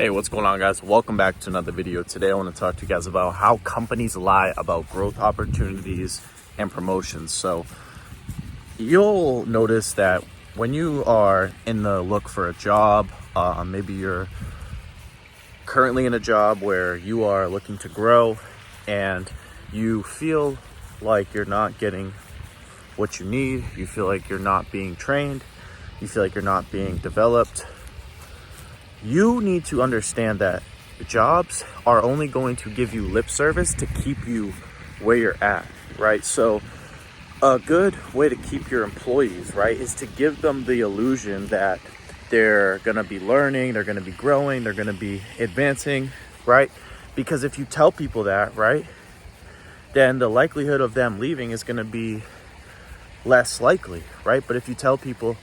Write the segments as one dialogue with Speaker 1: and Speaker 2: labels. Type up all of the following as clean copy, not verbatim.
Speaker 1: Hey, what's going on, guys? Welcome back to another video. Today I want to talk to you guys about how companies lie about growth opportunities and promotions. So you'll notice that when you are in the look for a job, maybe you're currently in a job where you are looking to grow and you feel like you're not getting what you need, you feel like you're not being trained, you feel like you're not being developed. You need to understand that jobs are only going to give you lip service to keep you where you're at, right? So a good way to keep your employees, right, is to give them the illusion that they're going to be learning, they're going to be growing, they're going to be advancing, right? Because if you tell people that, right, then the likelihood of them leaving is going to be less likely, right? But if you tell people,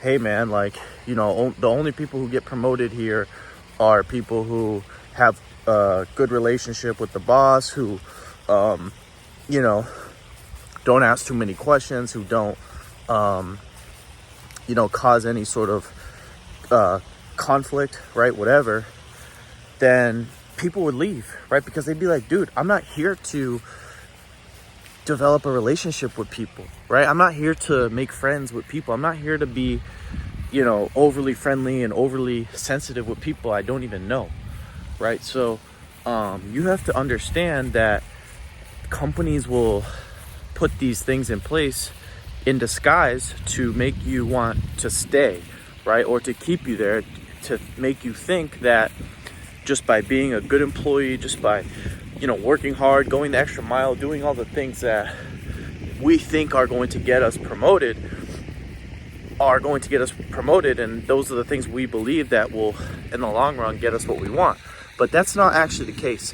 Speaker 1: hey man, like, you know, the only people who get promoted here are people who have a good relationship with the boss, who, you know, don't ask too many questions, who don't, you know, cause any sort of conflict, right? Whatever, then people would leave, right? Because they'd be like, dude, I'm not here to develop a relationship with people, right? I'm not here to make friends with people. I'm not here to be, you know, overly friendly and overly sensitive with people I don't even know, right? So you have to understand that companies will put these things in place in disguise to make you want to stay, right? Or to keep you there, to make you think that just by being a good employee, just by, you know, working hard, going the extra mile, doing all the things that we think are going to get us promoted, and those are the things we believe that will, in the long run, get us what we want. But that's not actually the case.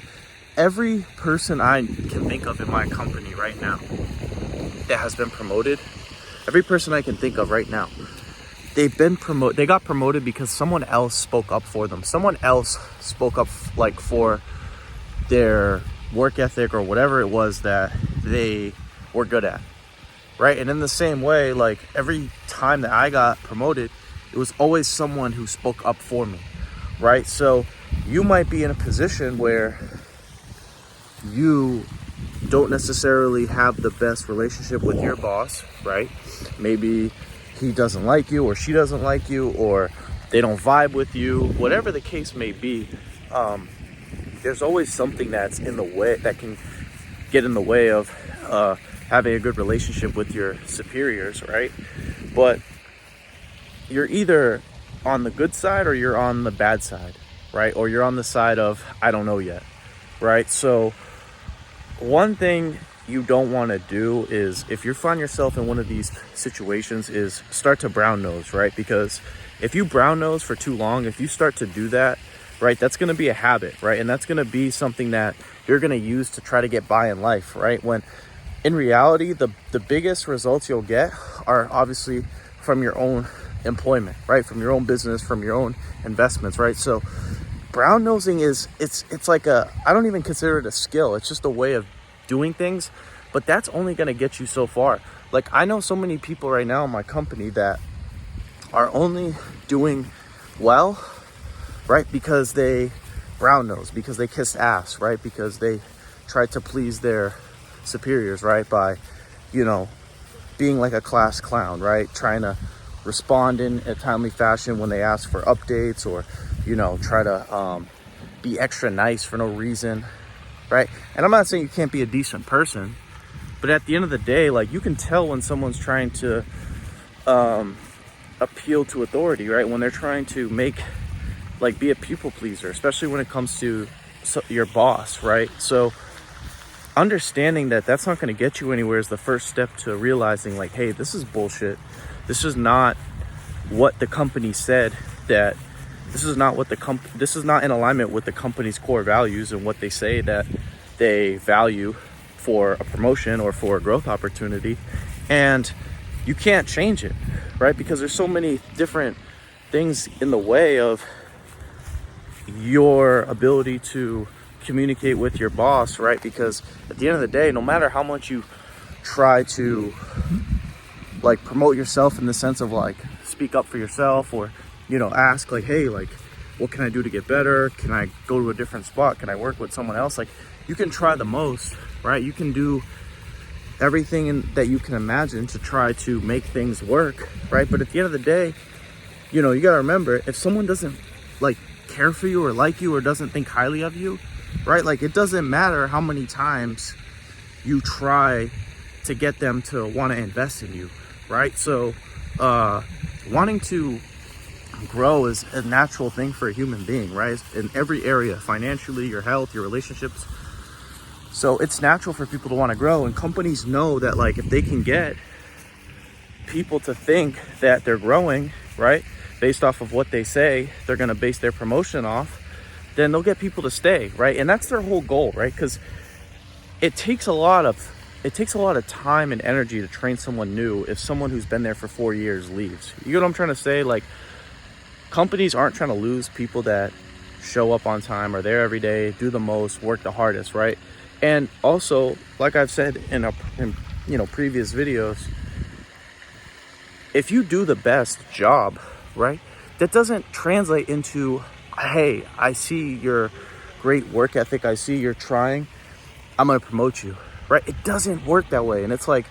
Speaker 1: Every person I can think of in my company right now that has been promoted, every person I can think of right now, they got promoted because someone else spoke up for them. Someone else spoke up, like, for their work ethic or whatever it was that they were good at, right? And in the same way, like, every time that I got promoted, it was always someone who spoke up for me, right? So you might be in a position where you don't necessarily have the best relationship with your boss, right? Maybe he doesn't like you, or she doesn't like you, or they don't vibe with you, whatever the case may be. There's always something that's in the way, that can get in the way of having a good relationship with your superiors, right? But you're either on the good side or you're on the bad side, right? Or you're on the side of, I don't know yet, right? So one thing you don't want to do is, if you find yourself in one of these situations, is start to brown nose, right? Because if you brown nose for too long, if you start to do that, right, that's going to be a habit, right? And that's going to be something that you're going to use to try to get by in life, right? When in reality, the biggest results you'll get are obviously from your own employment, right? From your own business, from your own investments, right? So brown nosing is, it's like I don't even consider it a skill. It's just a way of doing things, but that's only going to get you so far. Like, I know so many people right now in my company that are only doing well, right, because they brown nose, because they kiss ass, right, because they try to please their superiors, right, by, you know, being like a class clown, right, trying to respond in a timely fashion when they ask for updates, or, you know, try to be extra nice for no reason, right? And I'm not saying you can't be a decent person, but at the end of the day, like, you can tell when someone's trying to appeal to authority, right? When they're trying to be a people pleaser, especially when it comes to your boss, right? So understanding that that's not going to get you anywhere is the first step to realizing, like, hey, this is bullshit. This is not what the company said, that this is not in alignment with the company's core values and what they say that they value for a promotion or for a growth opportunity. And you can't change it, right? Because there's so many different things in the way of your ability to communicate with your boss, right? Because at the end of the day, no matter how much you try to, like, promote yourself in the sense of, like, speak up for yourself, or, you know, ask, like, hey, like, what can I do to get better? Can I go to a different spot? Can I work with someone else? Like, you can try the most, right? You can do everything that you can imagine to try to make things work, right? But at the end of the day, you know, you got to remember, if someone doesn't like care for you or like you or doesn't think highly of you, right? Like, it doesn't matter how many times you try to get them to want to invest in you, right? So wanting to grow is a natural thing for a human being, right? In every area, financially, your health, your relationships. So it's natural for people to want to grow, and companies know that, like, if they can get people to think that they're growing, right, based off of what they say they're going to base their promotion off, then they'll get people to stay, right? And that's their whole goal, right? Because it takes a lot of time and energy to train someone new if someone who's been there for 4 years leaves. You get what I'm trying to say? Like, companies aren't trying to lose people that show up on time, are there every day, do the most, work the hardest, right? And also, like I've said in previous videos, if you do the best job, right, that doesn't translate into, hey, I see your great work ethic, I see you're trying, I'm gonna promote you, right? It doesn't work that way. And it's like,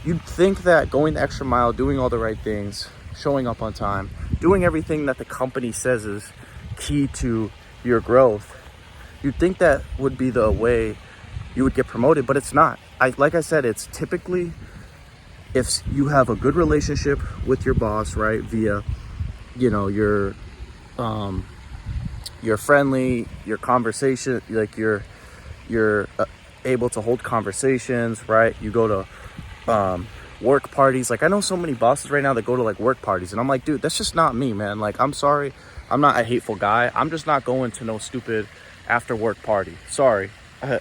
Speaker 1: you'd think that going the extra mile, doing all the right things, showing up on time, doing everything that the company says is key to your growth, you'd think that would be the way you would get promoted, but it's not. Like I said, it's typically if you have a good relationship with your boss, right, via, you know, you're friendly, your conversation, like you're able to hold conversations, right? You go to work parties. Like, I know so many bosses right now that go to like work parties, and I'm like, dude, that's just not me, man. Like, I'm sorry, I'm not a hateful guy. I'm just not going to no stupid after work party. Sorry.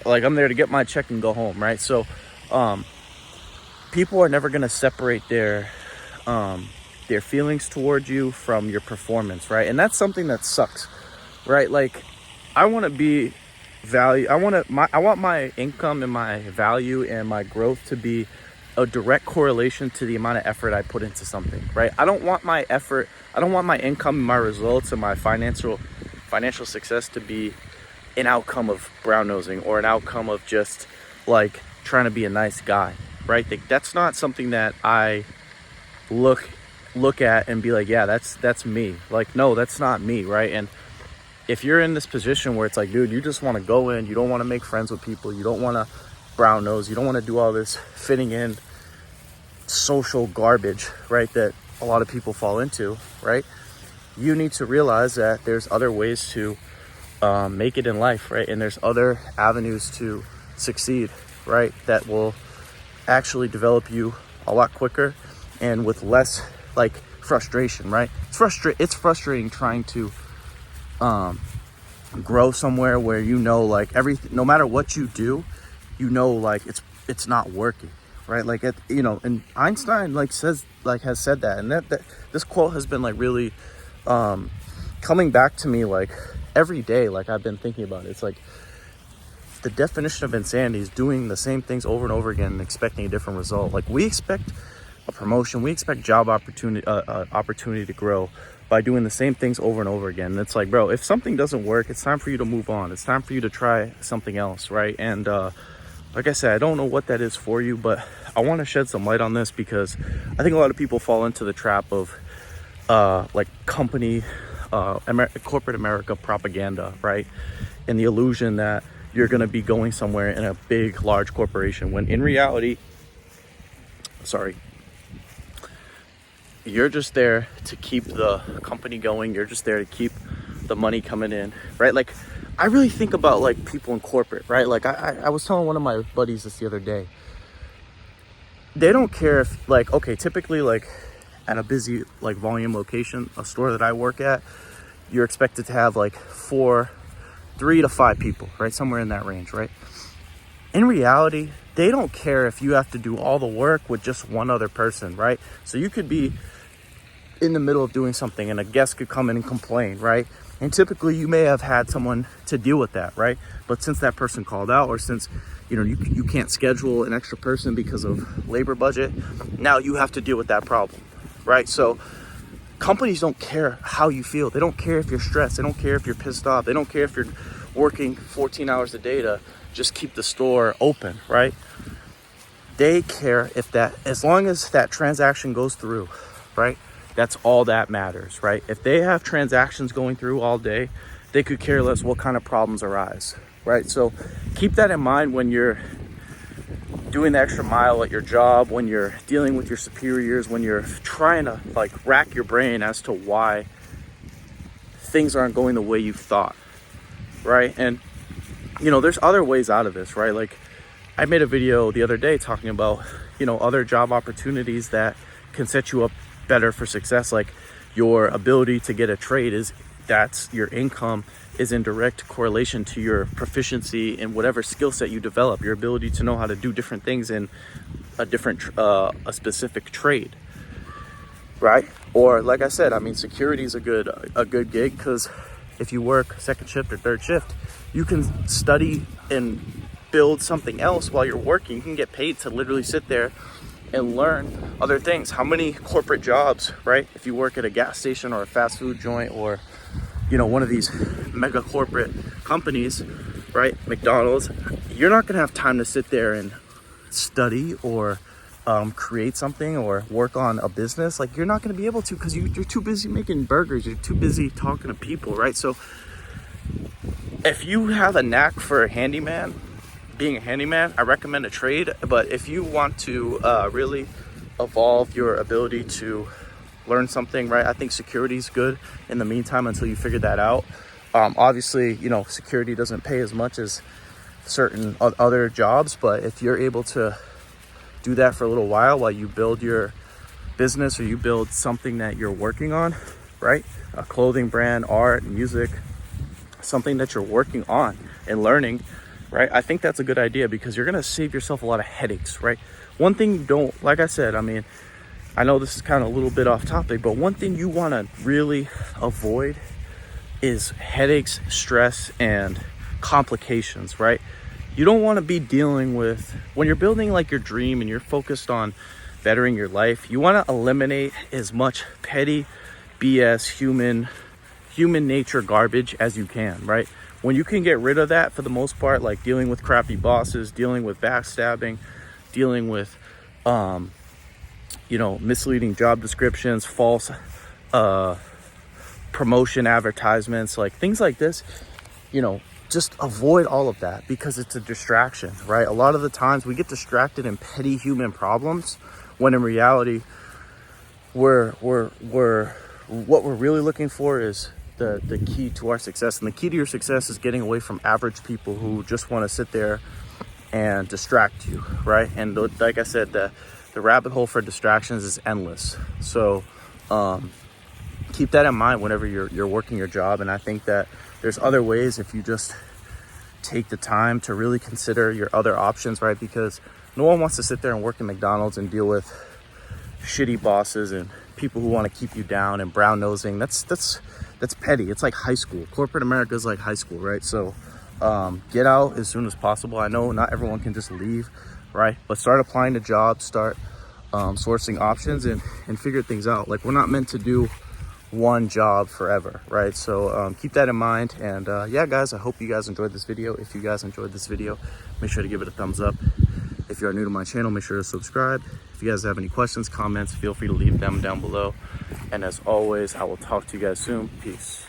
Speaker 1: Like, I'm there to get my check and go home, right? So people are never going to separate their feelings towards you from your performance, right? And that's something that sucks, right? Like, I want to be value. I want my income and my value and my growth to be a direct correlation to the amount of effort I put into something, right? I don't want my effort, I don't want my income and my results and my financial success to be an outcome of brown nosing or an outcome of just like trying to be a nice guy, right? That's not something that I look at and be like, yeah, that's me. Like, no, that's not me, right? And if you're in this position where it's like, dude, you just want to go in, you don't want to make friends with people, you don't want to brown nose, you don't want to do all this fitting in social garbage, right, that a lot of people fall into, right? You need to realize that there's other ways to make it in life, right? And there's other avenues to succeed, right, that will actually develop you a lot quicker and with less like frustration, right? It's frustrating trying to grow somewhere where, you know, like everything, no matter what you do, you know, like it's not working, right? Like, and Einstein has said that, and that this quote has been like really coming back to me like every day. Like, I've been thinking about it. It's like, the definition of insanity is doing the same things over and over again and expecting a different result. Like, we expect a promotion, we expect job opportunity to grow by doing the same things over and over again. And it's like, bro, if something doesn't work, it's time for you to move on. It's time for you to try something else, right? And like I said, I don't know what that is for you, but I want to shed some light on this because I think a lot of people fall into the trap of like company corporate America propaganda, right? And the illusion that you're going to be going somewhere in a big, large corporation, when in reality, you're just there to keep the company going. You're just there to keep the money coming in, right? Like, I really think about like people in corporate, right? Like, I was telling one of my buddies this the other day. They don't care if, like, okay, typically like at a busy like volume location, a store that I work at, you're expected to have like 3 to 5 people, right? Somewhere in that range, right? In reality, they don't care if you have to do all the work with just one other person, right? So you could be in the middle of doing something and a guest could come in and complain, right? And typically you may have had someone to deal with that, right? But since that person called out, or since, you know, you can't schedule an extra person because of labor budget, now you have to deal with that problem, right? So companies don't care how you feel. They don't care if you're stressed. They don't care if you're pissed off. They don't care if you're working 14 hours a day to just keep the store open, right? They care if that, as long as that transaction goes through, right? That's all that matters, right? If they have transactions going through all day, they could care less what kind of problems arise, right? So keep that in mind when you're doing the extra mile at your job, when you're dealing with your superiors, when you're trying to like rack your brain as to why things aren't going the way you thought, right? And you know, there's other ways out of this, right? Like I made a video the other day talking about, you know, other job opportunities that can set you up better for success. Like your ability to get a trade that's your income is in direct correlation to your proficiency in whatever skill set you develop, your ability to know how to do different things in a specific trade, right? Or like I said, I mean, security is a good gig, because if you work second shift or third shift, you can study and build something else while you're working. You can get paid to literally sit there and learn other things. How many corporate jobs, right? If you work at a gas station or a fast food joint, or you know, one of these mega corporate companies, right? McDonald's, you're not gonna have time to sit there and study or create something or work on a business. Like you're not gonna be able to, because you're too busy making burgers, you're too busy talking to people, right? So if you have a knack for being a handyman, I recommend a trade. But if you want to really evolve your ability to learn something, right, I think security is good in the meantime until you figure that out. Obviously, you know, security doesn't pay as much as certain other jobs, but if you're able to do that for a little while you build your business, or you build something that you're working on, right, a clothing brand, art, music, something that you're working on and learning, right, I think that's a good idea, because you're going to save yourself a lot of headaches, right? One thing you don't, like I said, I mean, I know this is kind of a little bit off topic, but one thing you want to really avoid is headaches, stress, and complications, right? You don't want to be dealing with, when you're building like your dream and you're focused on bettering your life, you want to eliminate as much petty BS, human nature garbage as you can, right? When you can get rid of that, for the most part, like dealing with crappy bosses, dealing with backstabbing, dealing with you know, misleading job descriptions, false promotion advertisements, like things like this, you know, just avoid all of that, because it's a distraction, right? A lot of the times we get distracted in petty human problems, when in reality what we're really looking for is the key to our success. And the key to your success is getting away from average people who just want to sit there and distract you, right? And like I said, the rabbit hole for distractions is endless. So keep that in mind whenever you're working your job. And I think that there's other ways if you just take the time to really consider your other options, right? Because no one wants to sit there and work in McDonald's and deal with shitty bosses and people who want to keep you down and brown nosing. That's petty. It's like high school. Corporate America is like high school, right? So get out as soon as possible. I know not everyone can just leave, right? But start applying to jobs, start sourcing options, and figure things out. Like, we're not meant to do one job forever, right? So keep that in mind. And yeah, guys, I hope you guys enjoyed this video. If you guys enjoyed this video, make sure to give it a thumbs up. If you are new to my channel, make sure to subscribe. If you guys have any questions, comments, feel free to leave them down below. And as always, I will talk to you guys soon. Peace.